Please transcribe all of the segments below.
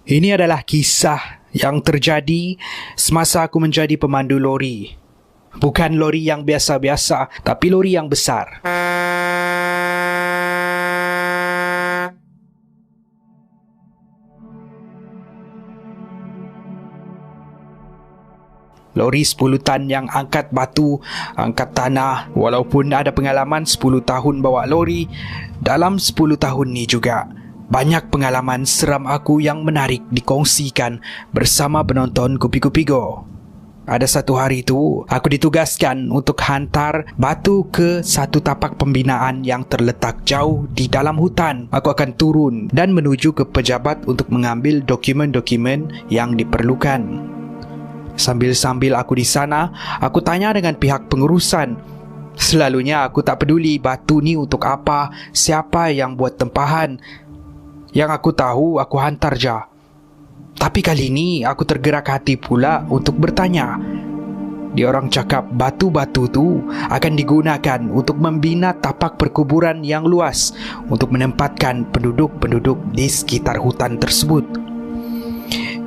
Ini adalah kisah yang terjadi semasa aku menjadi pemandu lori. Bukan lori yang biasa-biasa, tapi lori yang besar. Lori 10 tan yang angkat batu, angkat tanah. Walaupun ada pengalaman 10 tahun bawa lori, dalam 10 tahun ni juga banyak pengalaman seram aku yang menarik dikongsikan bersama penonton Kupi-Kupi Go. Ada satu hari itu, aku ditugaskan untuk hantar batu ke satu tapak pembinaan yang terletak jauh di dalam hutan. Aku akan turun dan menuju ke pejabat untuk mengambil dokumen-dokumen yang diperlukan. Sambil-sambil aku di sana, aku tanya dengan pihak pengurusan. Selalunya aku tak peduli batu ni untuk apa, siapa yang buat tempahan. Yang aku tahu, aku hantar je. Tapi kali ini aku tergerak hati pula untuk bertanya. Dia orang cakap batu-batu tu akan digunakan untuk membina tapak perkuburan yang luas untuk menempatkan penduduk-penduduk di sekitar hutan tersebut.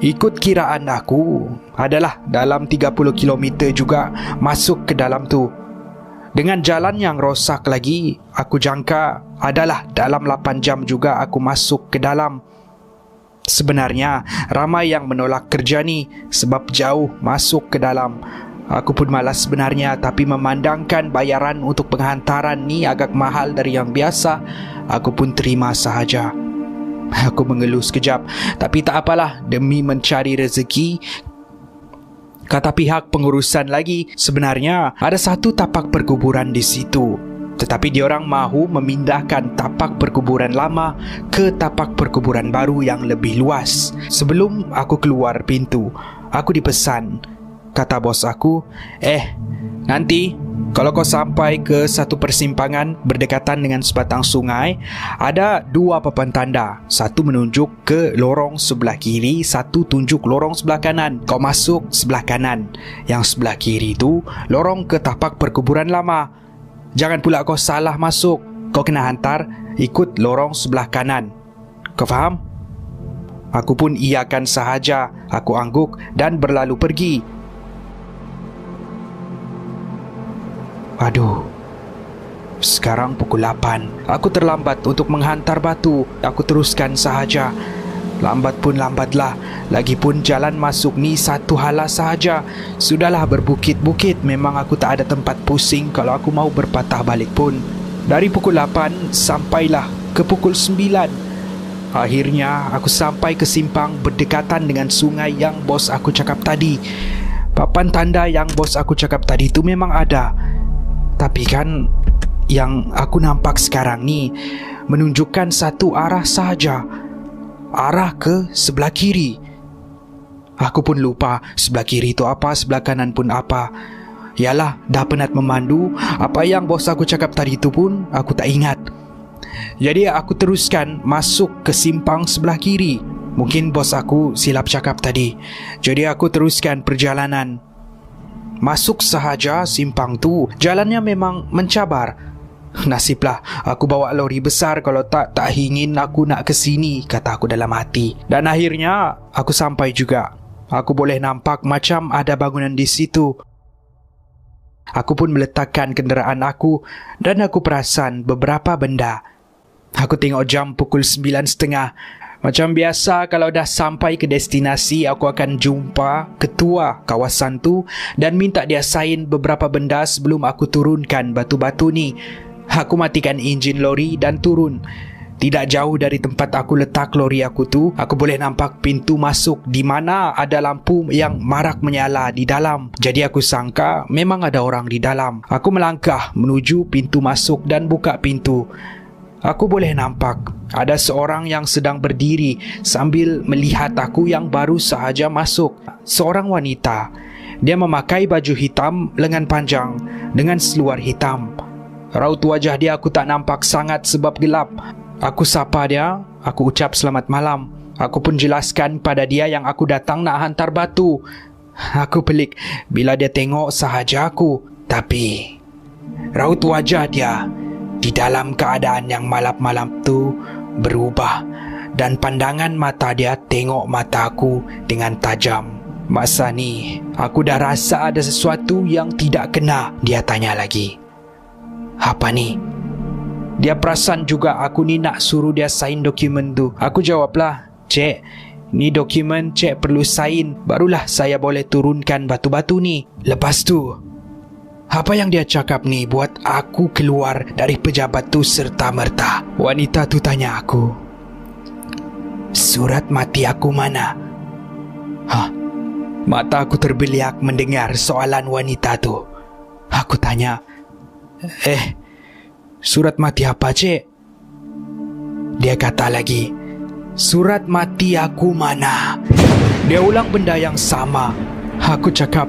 Ikut kiraan aku adalah dalam 30 km juga masuk ke dalam tu. Dengan jalan yang rosak lagi, aku jangka adalah dalam 8 jam juga aku masuk ke dalam. Sebenarnya ramai yang menolak kerja ni sebab jauh masuk ke dalam. Aku pun malas sebenarnya, tapi memandangkan bayaran untuk penghantaran ni agak mahal dari yang biasa, aku pun terima sahaja. Aku mengeluh sekejap, tapi tak apalah, demi mencari rezeki. Kata pihak pengurusan lagi, sebenarnya ada satu tapak perkuburan di situ. Tetapi diorang mahu memindahkan tapak perkuburan lama ke tapak perkuburan baru yang lebih luas. Sebelum aku keluar pintu, aku dipesan. Kata bos aku, nanti kalau kau sampai ke satu persimpangan berdekatan dengan sebatang sungai, ada 2 papan tanda. Satu menunjuk ke lorong sebelah kiri, satu tunjuk lorong sebelah kanan. Kau masuk sebelah kanan. Yang sebelah kiri tu lorong ke tapak perkuburan lama. Jangan pula kau salah masuk. Kau kena hantar ikut lorong sebelah kanan. Kau faham? Aku pun iakan sahaja. Aku angguk dan berlalu pergi. Aduh, sekarang pukul 8. Aku terlambat untuk menghantar batu. Aku teruskan sahaja. Lambat pun lambatlah. Lagipun jalan masuk ni satu hala sahaja. Sudahlah berbukit-bukit. Memang aku tak ada tempat pusing kalau aku mau berpatah balik pun. Dari pukul 8 sampailah ke pukul 9. Akhirnya aku sampai ke simpang berdekatan dengan sungai yang bos aku cakap tadi. Papan tanda yang bos aku cakap tadi tu memang ada. Tapi kan yang aku nampak sekarang ni menunjukkan satu arah sahaja. Arah ke sebelah kiri. Aku pun lupa sebelah kiri tu apa, sebelah kanan pun apa. Yalah, dah penat memandu. Apa yang bos aku cakap tadi tu pun aku tak ingat. Jadi aku teruskan masuk ke simpang sebelah kiri. Mungkin bos aku silap cakap tadi. Jadi aku teruskan perjalanan. Masuk sahaja simpang tu, jalannya memang mencabar. Nasiblah aku bawa lori besar, kalau tak ingin aku nak ke sini, kata aku dalam hati. Dan akhirnya aku sampai juga. Aku boleh nampak macam ada bangunan di situ. Aku pun meletakkan kenderaan aku dan aku perasan beberapa benda. Aku tengok jam pukul 9.30. Macam biasa, kalau dah sampai ke destinasi, aku akan jumpa ketua kawasan tu dan minta dia sign beberapa benda sebelum aku turunkan batu-batu ni. Aku matikan enjin lori dan turun. Tidak jauh dari tempat aku letak lori aku tu, aku boleh nampak pintu masuk di mana ada lampu yang marak menyala di dalam. Jadi aku sangka memang ada orang di dalam. Aku melangkah menuju pintu masuk dan buka pintu. Aku boleh nampak ada seorang yang sedang berdiri sambil melihat aku yang baru sahaja masuk. Seorang wanita. Dia memakai baju hitam lengan panjang dengan seluar hitam. Raut wajah dia aku tak nampak sangat sebab gelap. Aku sapa dia, aku ucap selamat malam. Aku pun jelaskan pada dia yang aku datang nak hantar batu. Aku pelik bila dia tengok sahaja aku. Tapi raut wajah dia di dalam keadaan yang malam-malam tu berubah dan pandangan mata dia tengok mata aku dengan tajam. Masa ni, aku dah rasa ada sesuatu yang tidak kena. Dia tanya lagi, "Apa ni?" Dia perasan juga aku ni nak suruh dia sign dokumen tu. Aku jawablah, "Cik, ni dokumen cik perlu sign, barulah saya boleh turunkan batu-batu ni." Lepas tu, apa yang dia cakap ni buat aku keluar dari pejabat tu serta-merta. Wanita tu tanya aku, "Surat mati aku mana?" Mata aku terbeliak mendengar soalan wanita tu. Aku tanya, surat mati apa, cik?" Dia kata lagi, "Surat mati aku mana?" Dia ulang benda yang sama. Aku cakap,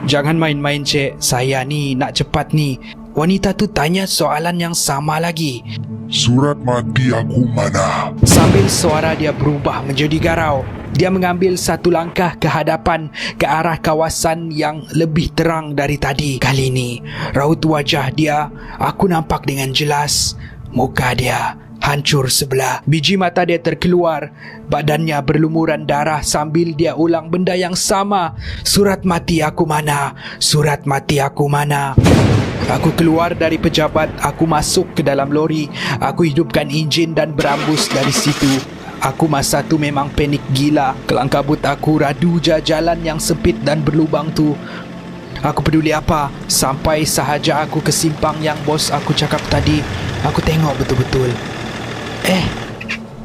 "Jangan main-main, cik. Saya ni nak cepat ni." Wanita tu tanya soalan yang sama lagi, "Surat mati aku mana?" Sambil suara dia berubah menjadi garau. Dia mengambil satu langkah ke hadapan, ke arah kawasan yang lebih terang dari tadi. Kali ini, raut wajah dia aku nampak dengan jelas. Muka dia hancur sebelah. Biji mata dia terkeluar. Badannya berlumuran darah sambil dia ulang benda yang sama. "Surat mati aku mana? Surat mati aku mana?" Aku keluar dari pejabat. Aku masuk ke dalam lori. Aku hidupkan enjin dan berambus dari situ. Aku masa tu memang panik gila. Kelang kabut aku radu jalan yang sempit dan berlubang tu. Aku peduli apa? Sampai sahaja aku ke simpang yang bos aku cakap tadi, aku tengok betul-betul.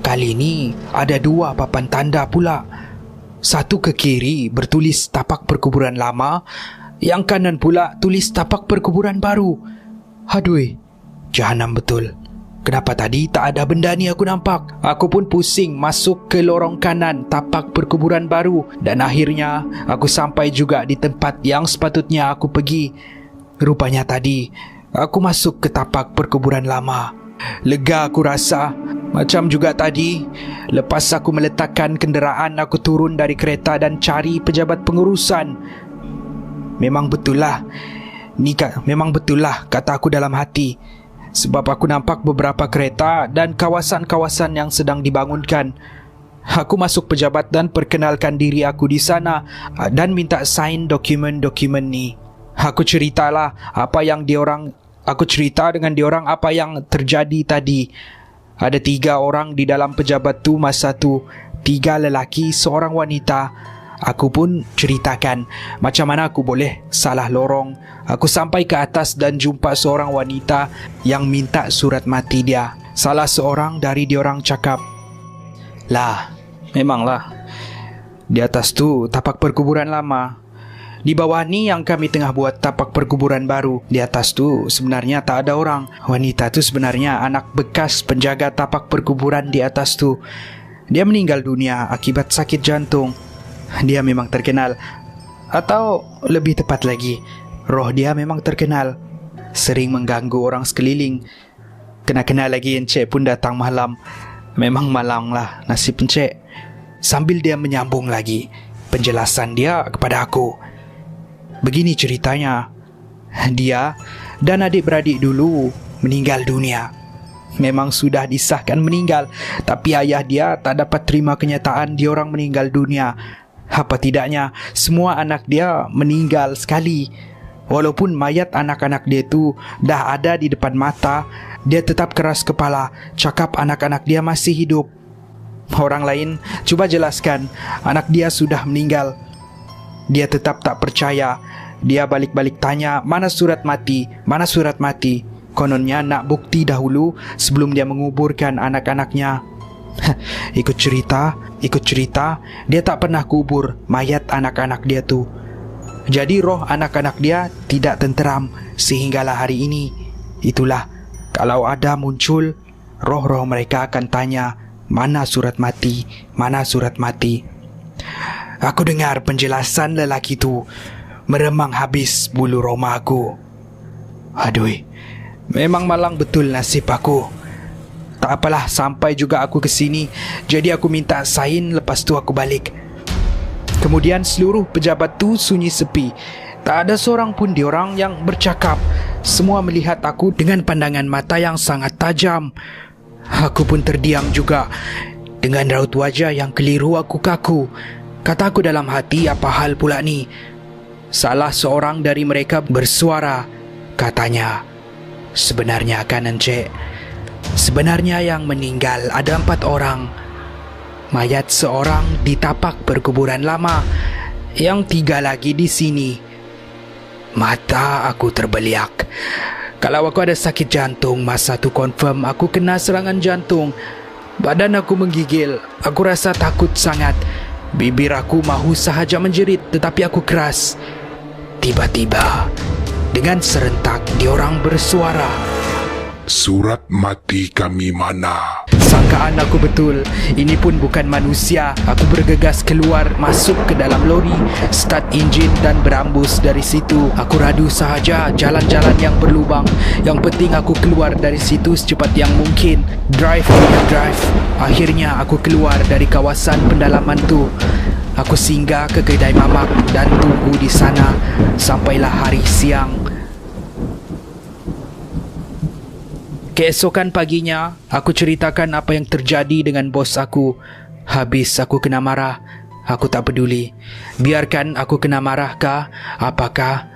Kali ini ada dua papan tanda pula. Satu ke kiri bertulis tapak perkuburan lama, yang kanan pula tulis tapak perkuburan baru. Aduh, jahanam betul. Kenapa tadi tak ada benda ni aku nampak? Aku pun pusing masuk ke lorong kanan tapak perkuburan baru. Dan akhirnya aku sampai juga di tempat yang sepatutnya aku pergi. Rupanya tadi aku masuk ke tapak perkuburan lama. Lega aku rasa. Macam juga tadi, lepas aku meletakkan kenderaan, aku turun dari kereta dan cari pejabat pengurusan. Memang betul lah kata aku dalam hati. Sebab aku nampak beberapa kereta dan kawasan-kawasan yang sedang dibangunkan. Aku masuk pejabat dan perkenalkan diri aku di sana dan minta sign dokumen-dokumen ni. Aku cerita dengan diorang apa yang terjadi tadi. Ada 3 orang di dalam pejabat tu masa tu. 3 lelaki, seorang wanita. Aku pun ceritakan macam mana aku boleh salah lorong. Aku sampai ke atas dan jumpa seorang wanita yang minta surat mati dia. Salah seorang dari diorang cakap, "Lah, memanglah. Di atas tu tapak perkuburan lama. Di bawah ni yang kami tengah buat tapak perkuburan baru. Di atas tu sebenarnya tak ada orang. Wanita tu sebenarnya anak bekas penjaga tapak perkuburan di atas tu. Dia meninggal dunia akibat sakit jantung. Dia memang terkenal. Atau lebih tepat lagi, roh dia memang terkenal. Sering mengganggu orang sekeliling. Kena-kena lagi encik pun datang malam. Memang malang lah nasib encik." Sambil dia menyambung lagi penjelasan dia kepada aku. Begini ceritanya. Dia dan adik-beradik dulu meninggal dunia. Memang sudah disahkan meninggal, tapi ayah dia tak dapat terima kenyataan diorang meninggal dunia. Apa tidaknya, semua anak dia meninggal sekali. Walaupun mayat anak-anak dia tu dah ada di depan mata, dia tetap keras kepala, cakap anak-anak dia masih hidup. Orang lain cuba jelaskan anak dia sudah meninggal. Dia tetap tak percaya. Dia balik-balik tanya, mana surat mati? Mana surat mati? Kononnya nak bukti dahulu sebelum dia menguburkan anak-anaknya. Ikut cerita, dia tak pernah kubur mayat anak-anak dia tu. Jadi roh anak-anak dia tidak tenteram sehinggalah hari ini. Itulah, kalau ada muncul, roh-roh mereka akan tanya, mana surat mati, mana surat mati. Aku dengar penjelasan lelaki tu, meremang habis bulu roma aku. Aduh, memang malang betul nasib aku. Tak apalah, sampai juga aku ke sini. Jadi aku minta sign, lepas tu aku balik. Kemudian seluruh pejabat tu sunyi sepi. Tak ada seorang pun diorang yang bercakap. Semua melihat aku dengan pandangan mata yang sangat tajam. Aku pun terdiam juga. Dengan raut wajah yang keliru aku kaku. Kataku dalam hati, apa hal pula ni? Salah seorang dari mereka bersuara. Katanya, sebenarnya kan Encik, sebenarnya yang meninggal ada 4 orang. Mayat seorang di tapak perkuburan lama, yang 3 lagi di sini. Mata aku terbeliak. Kalau aku ada sakit jantung, masa tu confirm aku kena serangan jantung. Badan aku menggigil. Aku rasa takut sangat. Bibir aku mahu sahaja menjerit, tetapi aku keras. Tiba-tiba, dengan serentak, diorang bersuara. Surat mati kami mana? Sangkaan aku betul. Ini pun bukan manusia. Aku bergegas keluar, masuk ke dalam lori, start enjin dan berambus dari situ. Aku radu sahaja jalan-jalan yang berlubang. Yang penting aku keluar dari situ secepat yang mungkin. Drive. Akhirnya aku keluar dari kawasan pendalaman tu. Aku singgah ke kedai mamak dan tunggu di sana sampailah hari siang. Keesokan paginya, aku ceritakan apa yang terjadi dengan bos aku. Habis aku kena marah. Aku tak peduli. Biarkan aku kena marah kah, apakah,